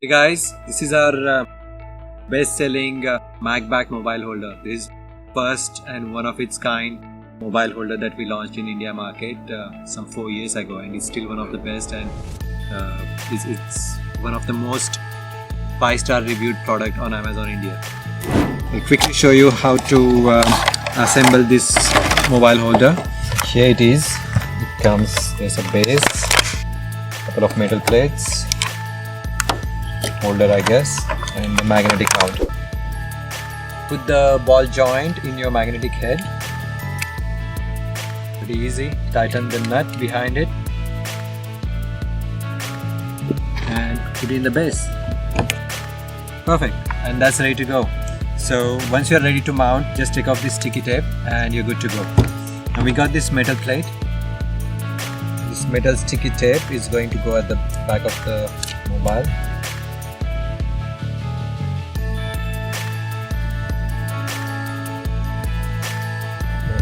Hey guys, this is our best-selling Magback mobile holder. This is first and one of its kind mobile holder that we launched in India market some 4 years ago, and it's still one of the best, and it's one of the most 5-star reviewed product on Amazon India. I'll quickly show you how to assemble this mobile holder. Here it is. It comes, there's a base, couple of metal plates, holder I guess, and the magnetic mount. Put the ball joint in your magnetic head. Pretty easy. Tighten the nut behind it and put it in the base. Perfect, and that's ready to go. So once you're ready to mount, just take off this sticky tape and you're good to go. Now we got this metal plate. This metal sticky tape is going to go at the back of the mobile.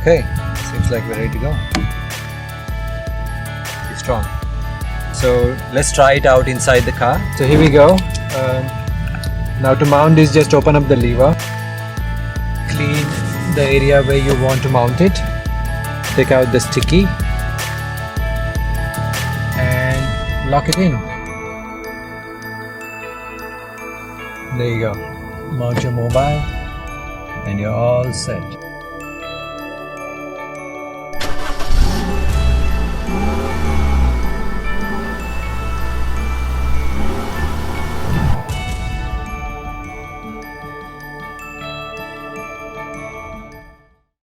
Okay, seems like we're ready to go. It's strong. So let's try it out inside the car. So here we go. Now to mount this, just open up the lever. Clean the area where you want to mount it. Take out the sticky and lock it in. There you go. Mount your mobile and you're all set.